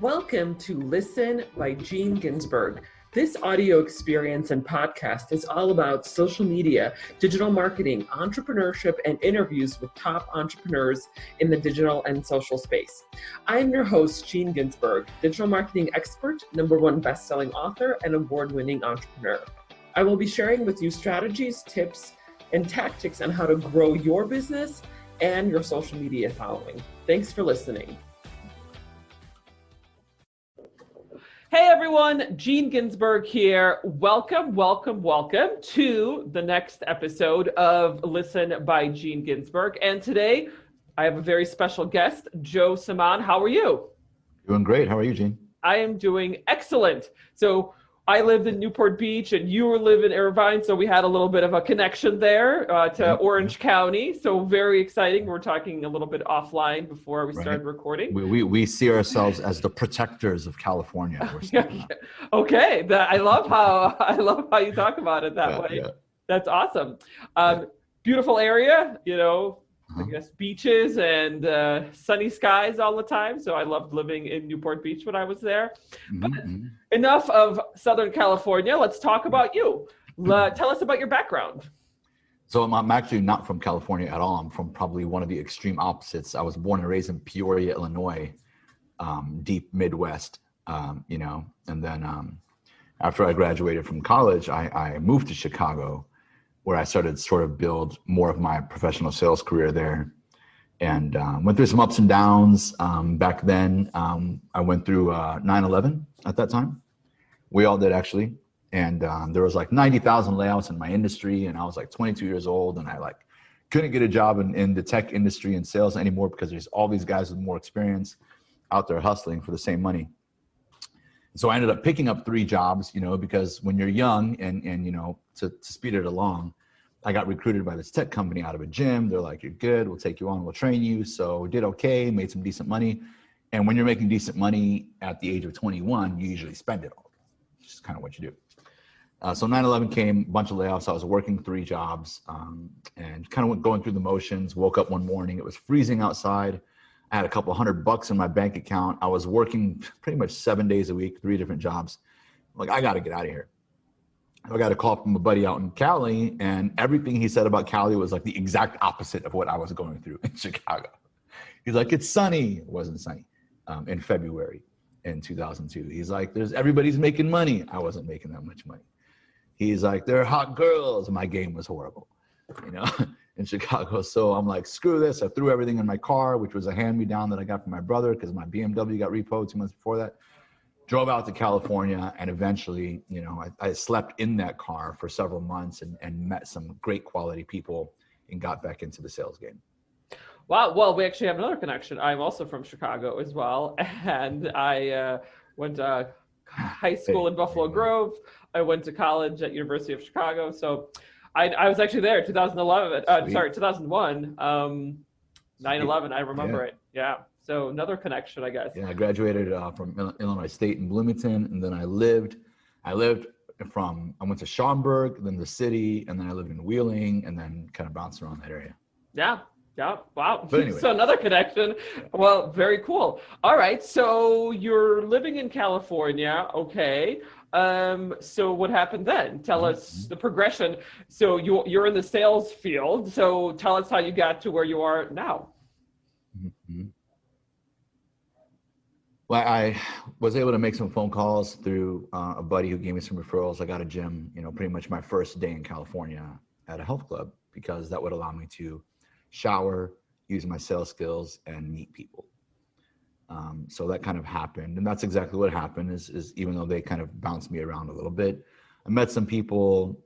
Welcome to Listen by Gene Ginsberg. This audio experience and podcast is all about social media, digital marketing, entrepreneurship, and interviews with top entrepreneurs in the digital and social space. I am your host, Gene Ginsberg, digital marketing expert, #1 best-selling author, and award-winning entrepreneur. I will be sharing with you strategies, tips, and tactics on how to grow your business and your social media following. Thanks for listening. Hey everyone, Gene Ginsberg here. Welcome to the next episode of Listen by Gene Ginsberg. And today I have a very special guest, Joe Semaan. How are you? Doing great. How are you, Gene? I am doing excellent. So I lived in Newport Beach and you live in Irvine, so we had a little bit of a connection there to Orange County. So very exciting. We're talking a little bit offline before we started recording. We see ourselves as the protectors of California. Okay, I love how you talk about it that way. Yeah. That's awesome. Beautiful area, I guess beaches and sunny skies all the time. So I loved living in Newport Beach when I was there. But enough of Southern California. Let's talk about you. Tell us about your background. So I'm actually not from California at all. I'm from probably one of the extreme opposites. I was born and raised in Peoria, Illinois, deep Midwest, and then after I graduated from college, I moved to Chicago, where I started sort of build more of my professional sales career there, and went through some ups and downs. Back then, I went through 9/11 at that time. We all did, actually. And there was like 90,000 layoffs in my industry, and I was like 22 years old, and I couldn't get a job in the tech industry and sales anymore because there's all these guys with more experience out there hustling for the same money. So I ended up picking up 3 jobs, because when you're young and to speed it along, I got recruited by this tech company out of a gym. They're like, "You're good. We'll take you on. We'll train you." So did okay, made some decent money. And when you're making decent money at the age of 21, you usually spend it all. It's just kind of what you do. So 9/11 came, a bunch of layoffs. I was working 3 jobs and kind of going through the motions. Woke up one morning. It was freezing outside. I had a couple $100 in my bank account. I was working pretty much 7 days a week, 3 different jobs. I'm like, I got to get out of here. I got a call from a buddy out in Cali, and everything he said about Cali was like the exact opposite of what I was going through in Chicago. He's like, "It's sunny." It wasn't sunny in February in 2002. He's like, everybody's making money. I wasn't making that much money. He's like, "There are hot girls." My game was horrible, in Chicago. So I'm like, screw this. I threw everything in my car, which was a hand-me-down that I got from my brother because my BMW got repoed 2 months before that. Drove out to California, and eventually, I slept in that car for several months and met some great quality people and got back into the sales game. Wow. Well, we actually have another connection. I'm also from Chicago as well. And I went to high school in Buffalo Grove. I went to college at University of Chicago. So I was actually there 2001, 9/11. I remember it. Yeah. So another connection, I guess. Yeah, I graduated from Illinois State in Bloomington, and then I went to Schaumburg, then the city, and then I lived in Wheeling, and then kind of bounced around that area. Yeah. Wow. But anyway. So another connection. Well, very cool. All right. So you're living in California. Okay. So what happened then? Tell us the progression. So you're in the sales field. So tell us how you got to where you are now. Well, I was able to make some phone calls through a buddy who gave me some referrals. I got a gym, pretty much my first day in California at a health club, because that would allow me to shower, use my sales skills, and meet people. So that kind of happened. And that's exactly what happened is even though they kind of bounced me around a little bit, I met some people,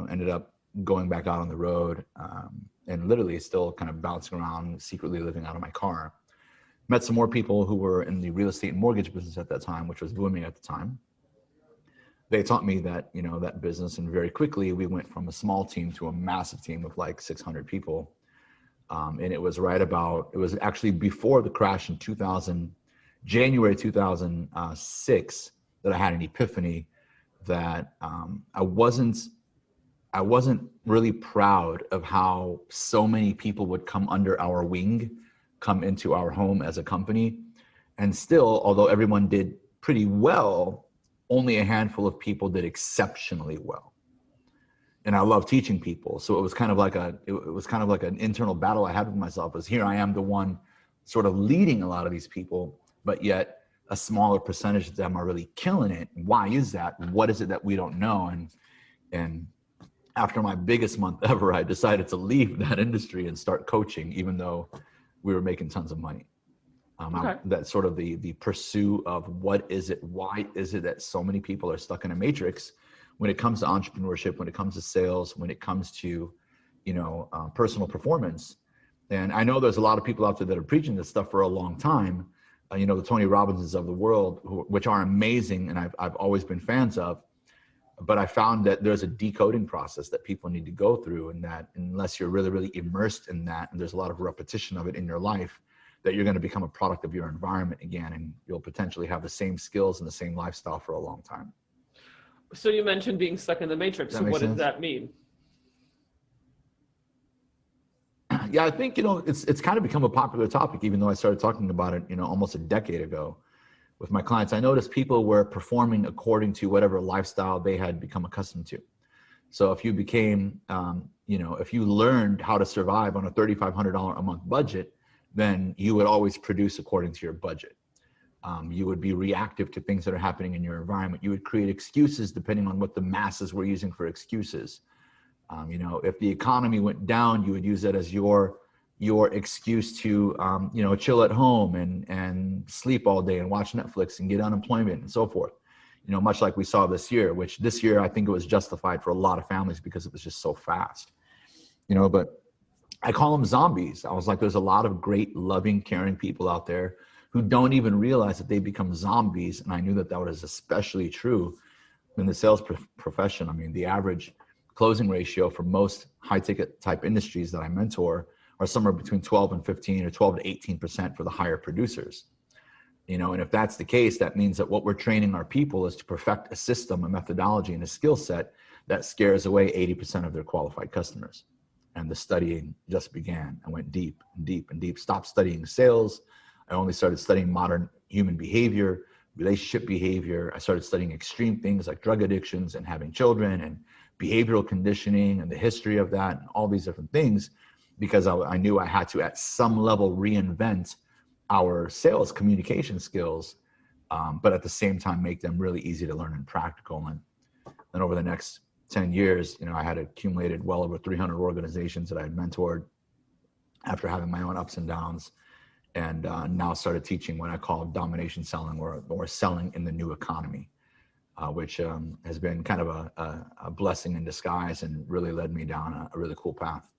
ended up going back out on the road and literally still kind of bouncing around, secretly living out of my car. Met some more people who were in the real estate and mortgage business at that time, which was booming at the time. They taught me that, that business, and very quickly we went from a small team to a massive team of like 600 people. And it was actually before the crash in January 2006 that I had an epiphany that I wasn't really proud of how so many people would come under our wing, come into our home as a company, And still, although everyone did pretty well, only a handful of people did exceptionally well. And I love teaching people. So it was kind of like an internal battle I had with myself, was here I am, the one sort of leading a lot of these people, but yet a smaller percentage of them are really killing it. Why is that? What is it that we don't know? And after my biggest month ever, I decided to leave that industry and start coaching, even though we were making tons of money. That's sort of the pursuit of what is it? Why is it that so many people are stuck in a matrix when it comes to entrepreneurship, when it comes to sales, when it comes to, personal performance? And I know there's a lot of people out there that are preaching this stuff for a long time. The Tony Robbins's of the world, which are amazing, and I've always been fans of. But I found that there's a decoding process that people need to go through, and that unless you're really, really immersed in that, and there's a lot of repetition of it in your life, that you're going to become a product of your environment again, and you'll potentially have the same skills and the same lifestyle for a long time. So you mentioned being stuck in the matrix. So what does that mean? Yeah, I think, it's kind of become a popular topic, even though I started talking about it, almost a decade ago with my clients. I noticed people were performing according to whatever lifestyle they had become accustomed to. So if you became, if you learned how to survive on a $3,500 a month budget, then you would always produce according to your budget. You would be reactive to things that are happening in your environment. You would create excuses depending on what the masses were using for excuses. If the economy went down, you would use that as your excuse to, chill at home and sleep all day and watch Netflix and get unemployment and so forth. Much like we saw this year, which this year I think it was justified for a lot of families because it was just so fast. But I call them zombies. I was like, there's a lot of great, loving, caring people out there who don't even realize that they become zombies. And I knew that was especially true in the sales profession. I mean, the average closing ratio for most high ticket type industries that I mentor are somewhere between 12 and 15 or 12 to 18% for the higher producers. And if that's the case, that means that what we're training our people is to perfect a system, a methodology, and a skill set that scares away 80% of their qualified customers. And the studying just began. I went deep and deep and deep, stopped studying sales. I only started studying modern human behavior, relationship behavior. I started studying extreme things like drug addictions and having children and behavioral conditioning and the history of that and all these different things, because I knew I had to, at some level, reinvent our sales communication skills, but at the same time, make them really easy to learn and practical. And then over the next 10 years, I had accumulated well over 300 organizations that I had mentored after having my own ups and downs, and now started teaching what I call domination selling, or selling in the new economy, which has been kind of a blessing in disguise and really led me down a really cool path.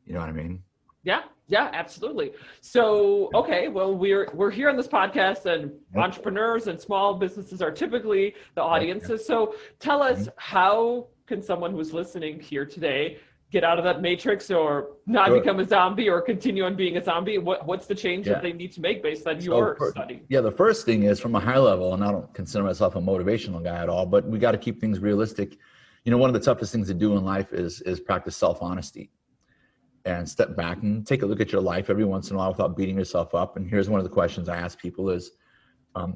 You know what I mean? Yeah, absolutely. So, okay, well, we're here on this podcast, and entrepreneurs and small businesses are typically the audiences. So tell us, how can someone who's listening here today get out of that matrix, or not become a zombie, or continue on being a zombie? What's the change that they need to make based on your study? Yeah, the first thing is, from a high level, and I don't consider myself a motivational guy at all, but we got to keep things realistic. One of the toughest things to do in life is practice self-honesty. And step back and take a look at your life every once in a while without beating yourself up. And here's one of the questions I ask people is,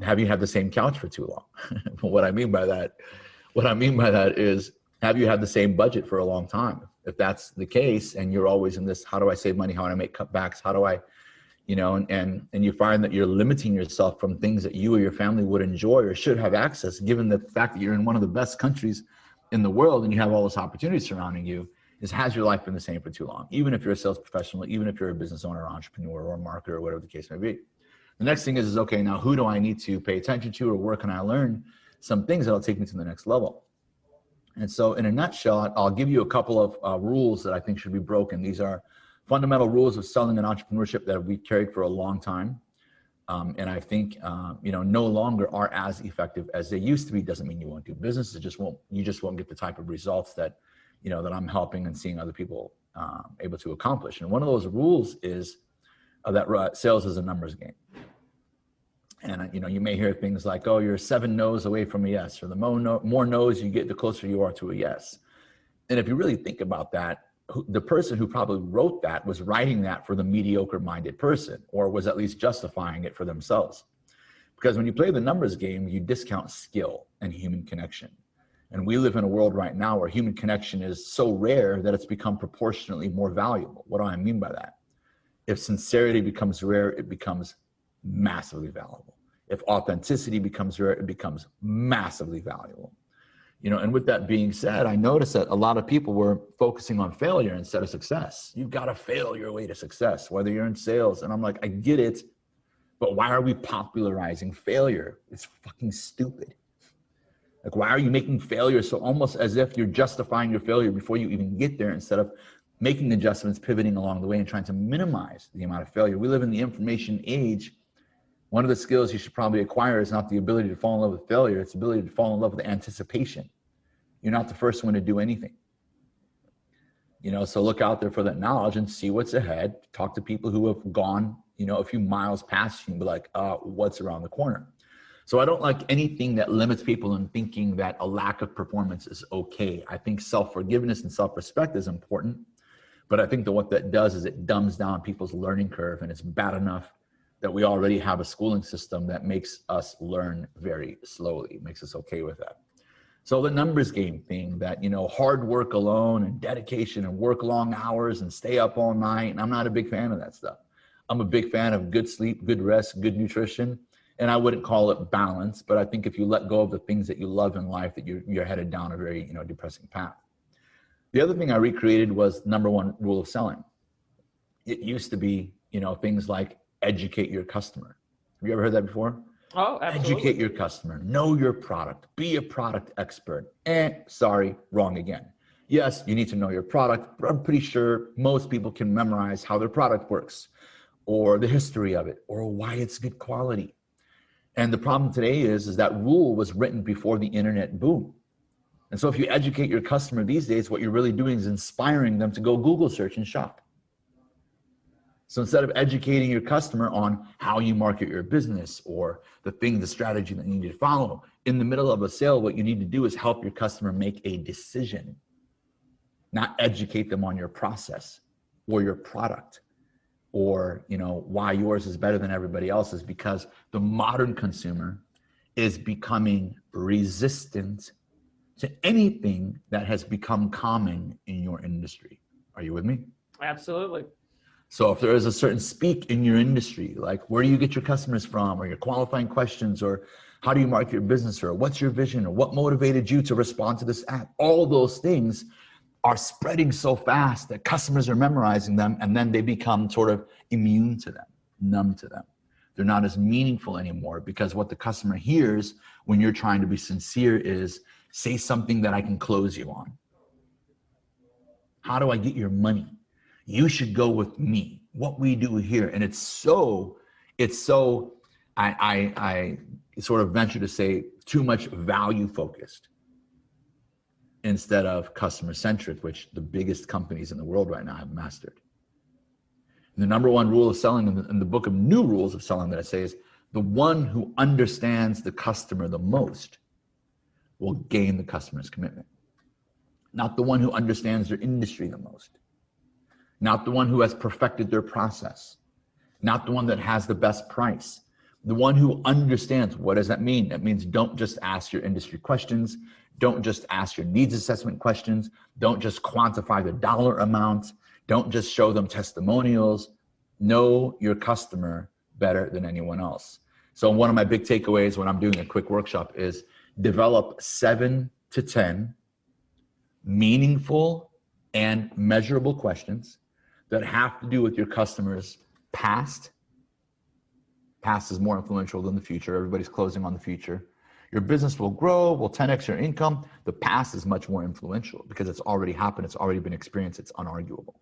have you had the same couch for too long? What I mean by that is, have you had the same budget for a long time? If that's the case, and you're always in this, how do I save money? How do I make cutbacks? How do I, and you find that you're limiting yourself from things that you or your family would enjoy or should have access, given the fact that you're in one of the best countries in the world and you have all this opportunity surrounding you, has your life been the same for too long? Even if you're a sales professional, even if you're a business owner, or entrepreneur, or a marketer, or whatever the case may be. The next thing is okay, now who do I need to pay attention to, or where can I learn some things that'll take me to the next level? And so in a nutshell, I'll give you a couple of rules that I think should be broken. These are fundamental rules of selling and entrepreneurship that we've carried for a long time. And I think, no longer are as effective as they used to be. Doesn't mean you won't do business. You just won't get the type of results that I'm helping and seeing other people able to accomplish. And one of those rules is that sales is a numbers game. And you may hear things like, oh, you're 7 no's away from a yes, or the more no's you get, the closer you are to a yes. And if you really think about that, the person who probably wrote that was writing that for the mediocre-minded person, or was at least justifying it for themselves. Because when you play the numbers game, you discount skill and human connection. And we live in a world right now where human connection is so rare that it's become proportionately more valuable. What do I mean by that? If sincerity becomes rare, it becomes massively valuable. If authenticity becomes rare, it becomes massively valuable. You know, and with that being said, I noticed that a lot of people were focusing on failure instead of success. You've got to fail your way to success, whether you're in sales. And I'm like, I get it, but why are we popularizing failure? It's fucking stupid. Like, why are you making failure so almost as if you're justifying your failure before you even get there, instead of making adjustments, pivoting along the way, and trying to minimize the amount of failure? We live in the information age. One of the skills you should probably acquire is not the ability to fall in love with failure. It's the ability to fall in love with anticipation. You're not the first one to do anything. You know, so look out there for that knowledge and see what's ahead. Talk to people who have gone, you know, a few miles past you and be like, what's around the corner? So I don't like anything that limits people in thinking that a lack of performance is okay. I think self-forgiveness and self-respect is important, but I think that what that does is it dumbs down people's learning curve, and it's bad enough that we already have a schooling system that makes us learn very slowly, makes us okay with that. So the numbers game thing, that, you know, hard work alone and dedication and work long hours and stay up all night, and I'm not a big fan of that stuff. I'm a big fan of good sleep, good rest, good nutrition. And I wouldn't call it balance, but I think if you let go of the things that you love in life, that you're headed down a very, you know, depressing path. The other thing I recreated was number one rule of selling. It used to be, you know, things like educate your customer. Have you ever heard that before? Oh, absolutely. Educate your customer, know your product, be a product expert. Sorry, wrong again. Yes, you need to know your product, but I'm pretty sure most people can memorize how their product works, or the history of it, or why it's good quality. And the problem today is that rule was written before the internet boom. And so if you educate your customer these days, what you're really doing is inspiring them to go Google search and shop. So instead of educating your customer on how you market your business or the strategy that you need to follow, in the middle of a sale, what you need to do is help your customer make a decision, not educate them on your process or your product, or, you know, why yours is better than everybody else's, because the modern consumer is becoming resistant to anything that has become common in your industry. Are you with me? Absolutely. So if there is a certain speak in your industry, like where do you get your customers from, or your qualifying questions, or how do you market your business, or what's your vision, or what motivated you to respond to this ad, all those things are spreading so fast that customers are memorizing them, and then they become sort of immune to them, numb to them. They're not as meaningful anymore, because what the customer hears when you're trying to be sincere is, say something that I can close you on. How do I get your money? You should go with me. What we do here. And it's so, I sort of venture to say, too much value focused instead of customer centric, which the biggest companies in the world right now have mastered. And the number one rule of selling in the book of New Rules of Selling that I say is, the one who understands the customer the most will gain the customer's commitment. Not the one who understands their industry the most. Not the one who has perfected their process. Not the one that has the best price. The one who understands. What does that mean? That means don't just ask your industry questions. Don't just ask your needs assessment questions. Don't just quantify the dollar amount. Don't just show them testimonials. Know your customer better than anyone else. So one of my big takeaways when I'm doing a quick workshop is develop 7 to 10 meaningful and measurable questions that have to do with your customer's past. Past is more influential than the future. Everybody's closing on the future. Your business will grow, will 10x your income. The past is much more influential because it's already happened. It's already been experienced. It's unarguable.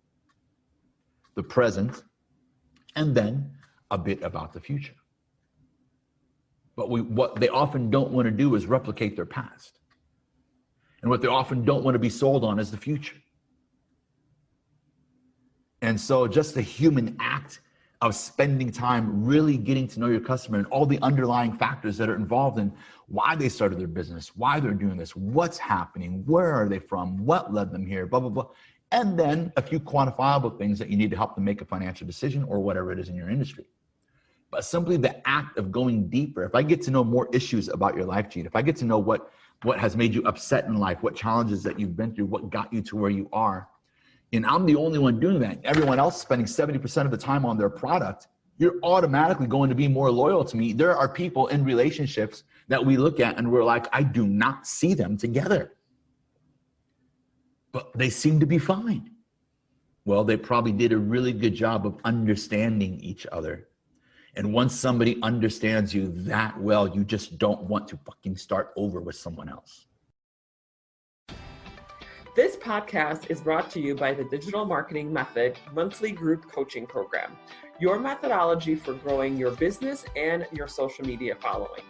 The present, and then a bit about the future. But what they often don't want to do is replicate their past. And what they often don't want to be sold on is the future. And so just the human act of spending time really getting to know your customer and all the underlying factors that are involved in why they started their business, why they're doing this, what's happening, where are they from, what led them here, blah, blah, blah. and then a few quantifiable things that you need to help them make a financial decision or whatever it is in your industry. But simply the act of going deeper, if I get to know more issues about your life, Gene, if I get to know what has made you upset in life, what challenges that you've been through, what got you to where you are, and I'm the only one doing that, everyone else spending 70% of the time on their product, you're automatically going to be more loyal to me. There are people in relationships that we look at and we're like, I do not see them together, but they seem to be fine. Well, they probably did a really good job of understanding each other. And once somebody understands you that well, you just don't want to fucking start over with someone else. This podcast is brought to you by the Digital Marketing Method monthly group coaching program, your methodology for growing your business and your social media following.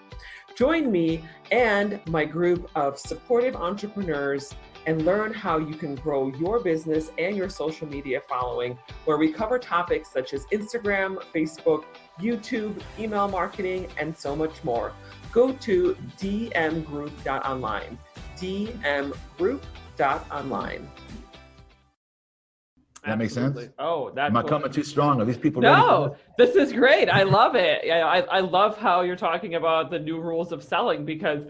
Join me and my group of supportive entrepreneurs and learn how you can grow your business and your social media following, where we cover topics such as Instagram, Facebook, YouTube, email marketing, and so much more. Go to dmgroup.online, dmgroup.online. That makes sense? Oh, that's am I coming too strong? Are these people No, this is great. I love it. I love how you're talking about the new rules of selling, because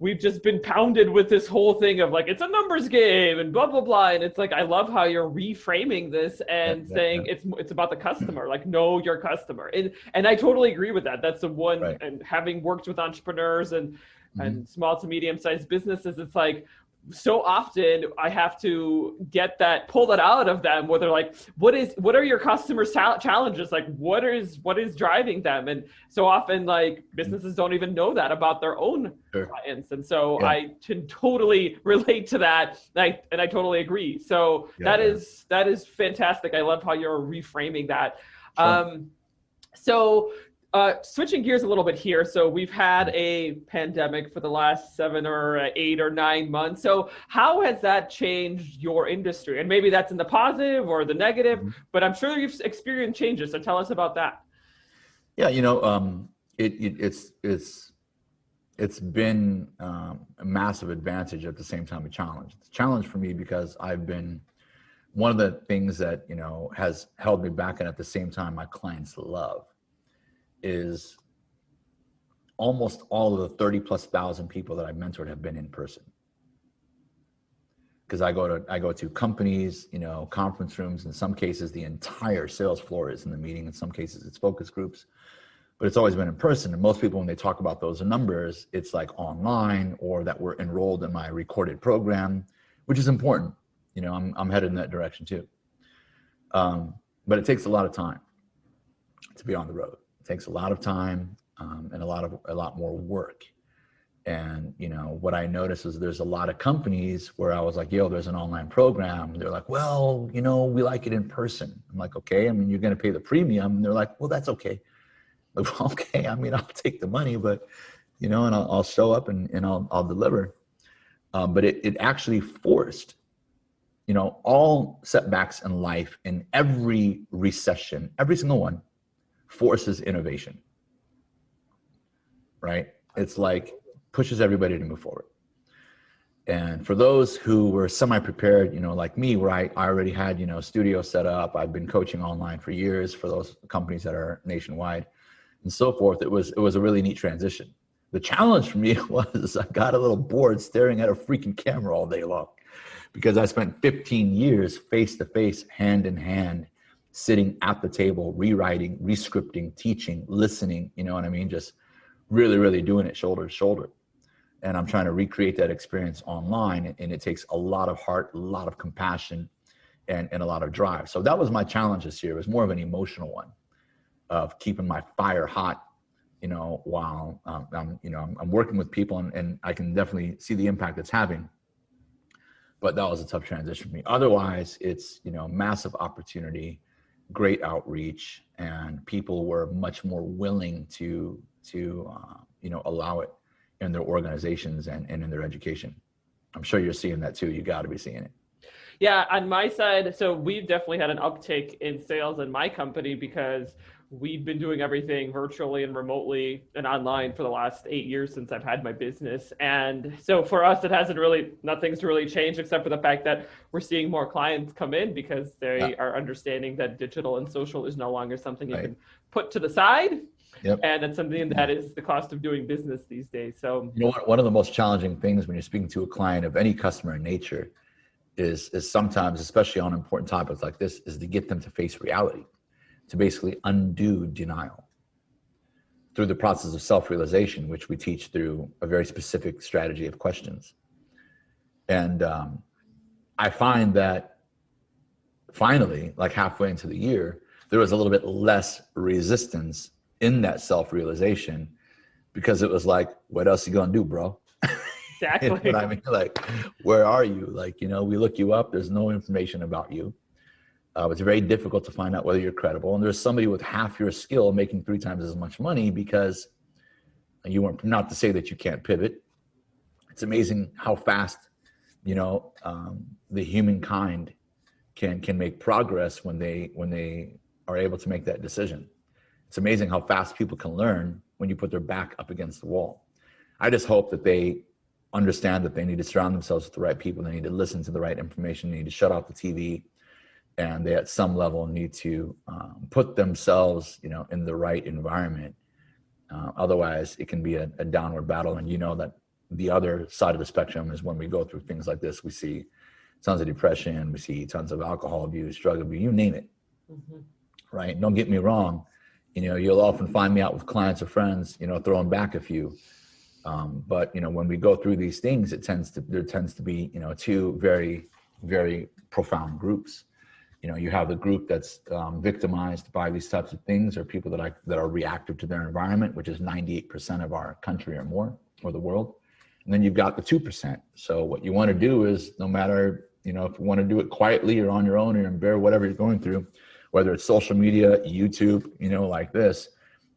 we've just been pounded with this whole thing of like, it's a numbers game and blah, blah, blah. And it's like, I love how you're reframing this and saying it's about the customer, like know your customer. And I totally agree with that. That's the one, and having worked with entrepreneurs and small to medium sized businesses, it's like, so often I have to pull that out of them, where they're like, what are your customers' challenges? Like, what is driving them? And so often, like, businesses don't even know that about their own clients. And so I can totally relate to that. And I totally agree. So that is fantastic. I love how you're reframing that. Sure. Switching gears a little bit here. So we've had a pandemic for the last 7 or 8 or 9 months. So how has that changed your industry? And maybe that's in the positive or the negative, but I'm sure you've experienced changes. So tell us about that. Yeah, it's been a massive advantage, at the same time a challenge. It's a challenge for me because I've been one of the things that has held me back, and at the same time my clients love, is almost all of the 30,000+ people that I've mentored have been in person. Because I go to companies, conference rooms. In some cases, the entire sales floor is in the meeting. In some cases, it's focus groups, but it's always been in person. And most people, when they talk about those numbers, it's like online, or that we're enrolled in my recorded program, which is important. I'm headed in that direction too. But it takes a lot of time to be on the road. It takes a lot of time and a lot more work. And what I noticed is there's a lot of companies where I was like, yo, there's an online program. They're like, well, we like it in person. I'm like, okay, you're going to pay the premium. And they're like, well, that's okay. I'm like, okay, I'll take the money, but and I'll show up and I'll deliver. But it actually forced, all setbacks in life, in every recession, every single one, forces innovation, right? It's like pushes everybody to move forward. And for those who were semi-prepared, like me, where I already had, studio set up, I've been coaching online for years for those companies that are nationwide and so forth. It was a really neat transition. The challenge for me was I got a little bored staring at a freaking camera all day long, because I spent 15 years face-to-face, hand-in-hand, sitting at the table, rewriting, rescripting, teaching, listening, just really, really doing it shoulder to shoulder. And I'm trying to recreate that experience online. And it takes a lot of heart, a lot of compassion, and a lot of drive. So that was my challenge this year. It was more of an emotional one of keeping my fire hot, while I'm working with people, and I can definitely see the impact it's having. But that was a tough transition for me. Otherwise, it's, massive opportunity, great outreach, and people were much more willing to allow it in their organizations and in their education. I'm sure you're seeing that too. You got to be seeing it. Yeah, on my side, so we've definitely had an uptick in sales in my company, because we've been doing everything virtually and remotely and online for the last 8 years since I've had my business. And so for us, it hasn't really, nothing's really changed except for the fact that we're seeing more clients come in because they are understanding that digital and social is no longer something you can put to the side. Yep. And it's something that is the cost of doing business these days. So, you know what, one of the most challenging things when you're speaking to a client of any customer in nature is sometimes, especially on important topics like this, is to get them to face reality, to basically undo denial through the process of self-realization, which we teach through a very specific strategy of questions. And I find that finally, like halfway into the year, there was a little bit less resistance in that self-realization, because it was like, what else you gonna do, bro? exactly. You know what I mean? Like, where are you? Like, you know, we look you up, there's no information about you. It's very difficult to find out whether you're credible. And there's somebody with half your skill making 3 times as much money because you weren't, not to say that you can't pivot. It's amazing how fast, you know, the humankind can make progress when they are able to make that decision. It's amazing how fast people can learn when you put their back up against the wall. I just hope that they understand that they need to surround themselves with the right people. They need to listen to the right information. They need to shut off the TV. And they, at some level, need to put themselves, you know, in the right environment. Otherwise, it can be a downward battle. And you know that the other side of the spectrum is when we go through things like this, we see tons of depression, we see tons of alcohol abuse, drug abuse, you name it. Right? Don't get me wrong. You know, you'll often find me out with clients or friends, you know, throwing back a few. But, you know, when we go through these things, there tends to be, you know, 2 very, very profound groups. You know, you have the group that's victimized by these types of things, or people that are reactive to their environment, which is 98% of our country or more, or the world. And then you've got the 2%. So what you want to do is, no matter, you know, if you want to do it quietly or on your own, or bear whatever you're going through, whether it's social media, YouTube, you know, like this,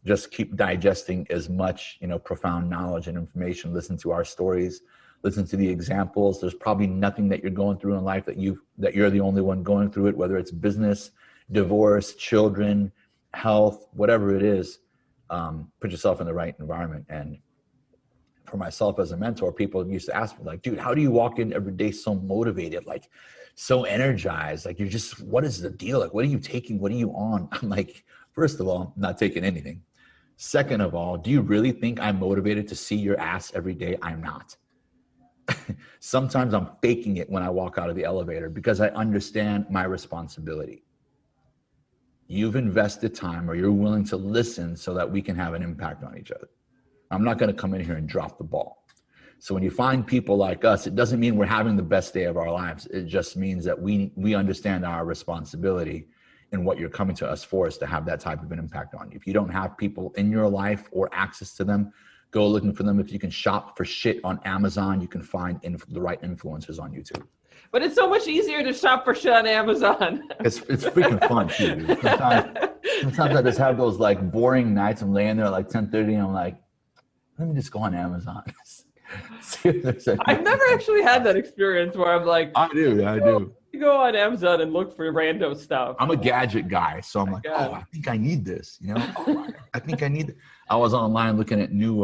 just keep digesting as much, you know, profound knowledge and information. Listen to our stories, listen to the examples. There's probably nothing that you're going through in life that you're the only one going through it, whether it's business, divorce, children, health, whatever it is. Put yourself in the right environment. And for myself as a mentor, people used to ask me, like, dude, how do you walk in every day so motivated, like so energized? Like, you're just, what is the deal? Like, what are you taking? What are you on? I'm like, first of all, I'm not taking anything. Second of all, do you really think I'm motivated to see your ass every day? I'm not. Sometimes I'm faking it when I walk out of the elevator, because I understand my responsibility. You've invested time, or you're willing to listen so that we can have an impact on each other. I'm not going to come in here and drop the ball. So when you find people like us, it doesn't mean we're having the best day of our lives. It just means that we understand our responsibility, and what you're coming to us for is to have that type of an impact on you. If you don't have people in your life or access to them, go looking for them. If you can shop for shit on Amazon, you can find the right influencers on YouTube. But it's so much easier to shop for shit on Amazon. It's freaking fun too, dude. Sometimes I just have those like boring nights. I'm laying there at like 10:30 and I'm like, let me just go on Amazon. I've never actually had that experience where I'm like, I do. You go on Amazon and look for random stuff. I'm a gadget guy, so I'm like, oh, I think I need this. You know, I think I need. I was online looking at new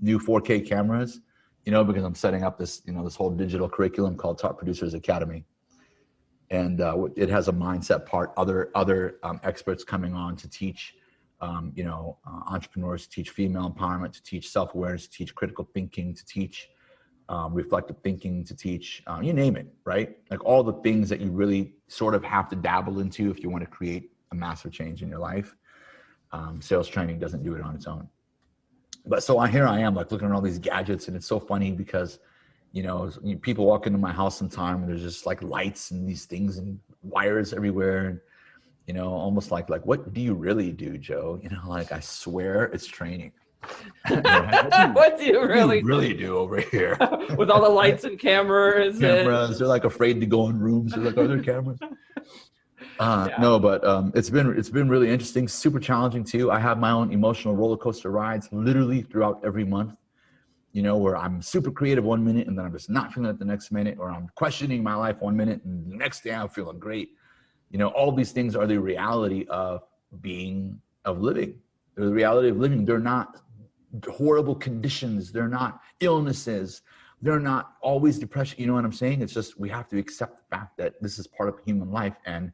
4K cameras, you know, because I'm setting up this, you know, this whole digital curriculum called Top Producers Academy, and it has a mindset part. Other experts coming on to teach, you know, entrepreneurs, to teach female empowerment, to teach self-awareness, to teach critical thinking, to teach reflective thinking, to teach, you name it, right? Like all the things that you really sort of have to dabble into if you want to create a massive change in your life. Sales training doesn't do it on its own. But so here I am, like looking at all these gadgets, and it's so funny because, you know, people walk into my house sometime and there's just like lights and these things and wires everywhere. And, you know, almost like what do you really do, Joe? You know, like, I swear it's training. What do you really do over here? With all the lights and cameras? They're like afraid to go in rooms. They're like, are there cameras? No, but it's been really interesting, super challenging too. I have my own emotional roller coaster rides literally throughout every month, you know, where I'm super creative one minute and then I'm just not feeling it the next minute, or I'm questioning my life one minute and the next day I'm feeling great. You know, all these things are the reality of being of living. They're the reality of living. They're not horrible conditions. They're not illnesses. They're not always depression. You know what I'm saying? It's just, we have to accept the fact that this is part of human life. And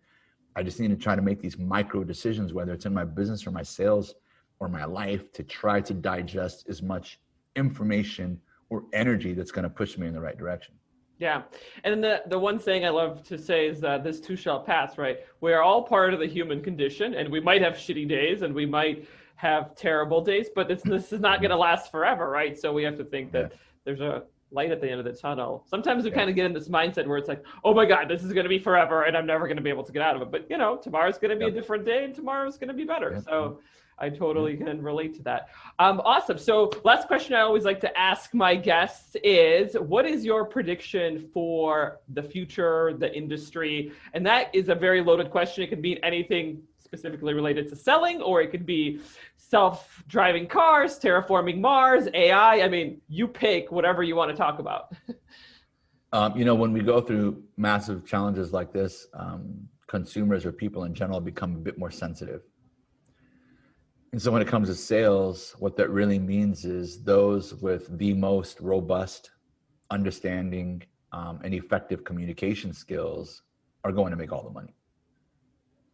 I just need to try to make these micro decisions, whether it's in my business or my sales or my life, to try to digest as much information or energy that's going to push me in the right direction. Yeah. And the one thing I love to say is that this too shall pass, right? We are all part of the human condition, and we might have shitty days and we might have terrible days, but this is not going to last forever, right? So we have to think that there's a light at the end of the tunnel. Sometimes we kind of get in this mindset where it's like, oh my God, this is going to be forever and I'm never going to be able to get out of it. But, you know, tomorrow's going to be a different day and tomorrow's going to be better. So I totally can relate to that. Awesome. So last question I always like to ask my guests is, what is your prediction for the future, the industry? And that is a very loaded question. It could mean anything specifically related to selling, or it could be self-driving cars, terraforming Mars, AI. I mean, you pick whatever you want to talk about. You know, when we go through massive challenges like this, consumers or people in general become a bit more sensitive. And so when it comes to sales, what that really means is those with the most robust understanding and effective communication skills are going to make all the money.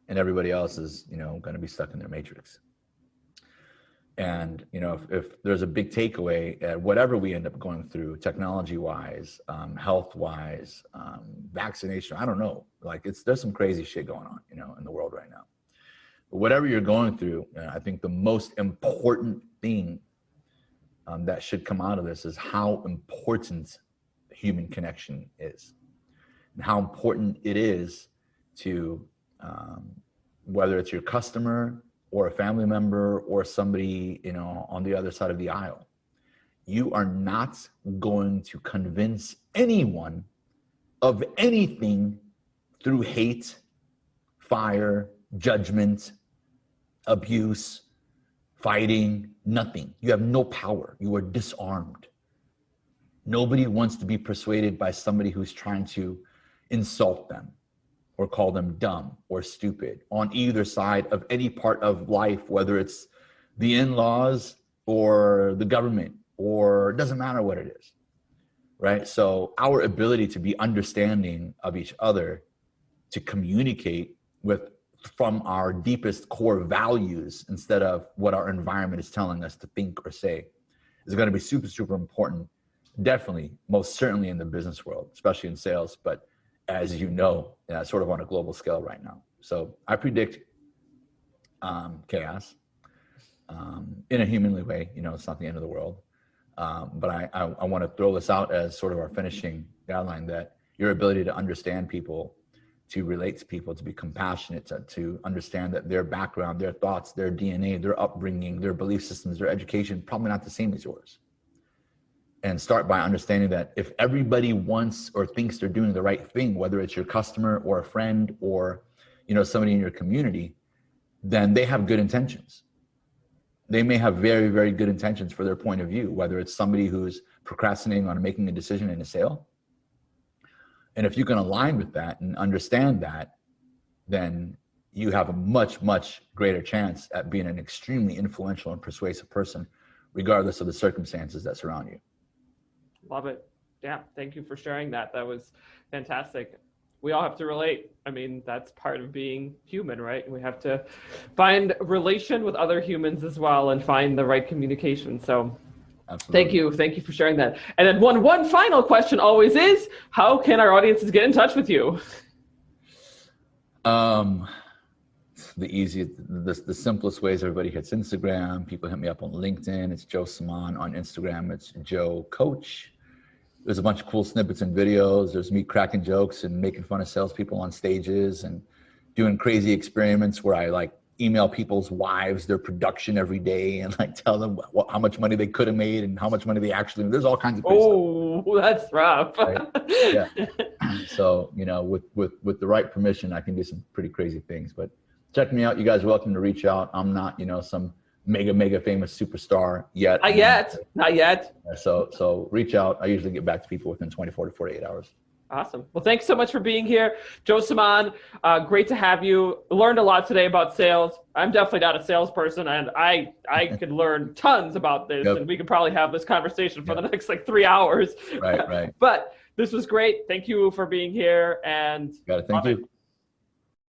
And everybody else is, you know, going to be stuck in their matrix. And, you know, if there's a big takeaway at whatever we end up going through, technology-wise, health-wise, vaccination, I don't know, like there's some crazy shit going on, you know, in the world right now. But whatever you're going through, I think the most important thing that should come out of this is how important human connection is, and how important it is to whether it's your customer or a family member or somebody, you know, on the other side of the aisle. You are not going to convince anyone of anything through hate, fire, judgment, abuse, fighting, nothing. You have no power. You are disarmed. Nobody wants to be persuaded by somebody who's trying to insult them or call them dumb or stupid on either side of any part of life, whether it's the in-laws or the government, or it doesn't matter what it is, right? So our ability to be understanding of each other, to communicate from our deepest core values instead of what our environment is telling us to think or say, is going to be super, super important. Definitely, most certainly in the business world, especially in sales, but as you know, sort of on a global scale right now. So I predict chaos in a humanly way. You know, it's not the end of the world. But I want to throw this out as sort of our finishing guideline, that your ability to understand people, to relate to people, to be compassionate, to understand that their background, their thoughts, their DNA, their upbringing, their belief systems, their education, probably not the same as yours. And start by understanding that if everybody wants or thinks they're doing the right thing, whether it's your customer or a friend or, you know, somebody in your community, then they have good intentions. They may have very, very good intentions for their point of view, whether it's somebody who's procrastinating on making a decision in a sale. And if you can align with that and understand that, then you have a much, much greater chance at being an extremely influential and persuasive person, regardless of the circumstances that surround you. Love it. Yeah. Thank you for sharing that. That was fantastic. We all have to relate. I mean, that's part of being human, right? We have to find relation with other humans as well and find the right communication. So absolutely. Thank you for sharing that. And then one final question always is, how can our audiences get in touch with you? The simplest ways, everybody hits Instagram. People hit me up on LinkedIn. It's Joe Semaan. On Instagram, it's Joe Coach. There's a bunch of cool snippets and videos. There's me cracking jokes and making fun of salespeople on stages and doing crazy experiments where I like email people's wives their production every day and like tell them how much money they could have made and how much money they actually made. There's all kinds of crazy stuff. That's rough. Right? Yeah. So, you know, with the right permission, I can do some pretty crazy things. But check me out. You guys are welcome to reach out. I'm not, you know, some mega famous superstar yet. Not yet. So reach out. I usually get back to people within 24 to 48 hours. Awesome. Well, thanks so much for being here. Joe Semaan, great to have you. Learned a lot today about sales. I'm definitely not a salesperson, and I could learn tons about this, Yep. and we could probably have this conversation for Yep. the next like 3 hours. Right. But this was great. Thank you for being here, and Got it. Thank you.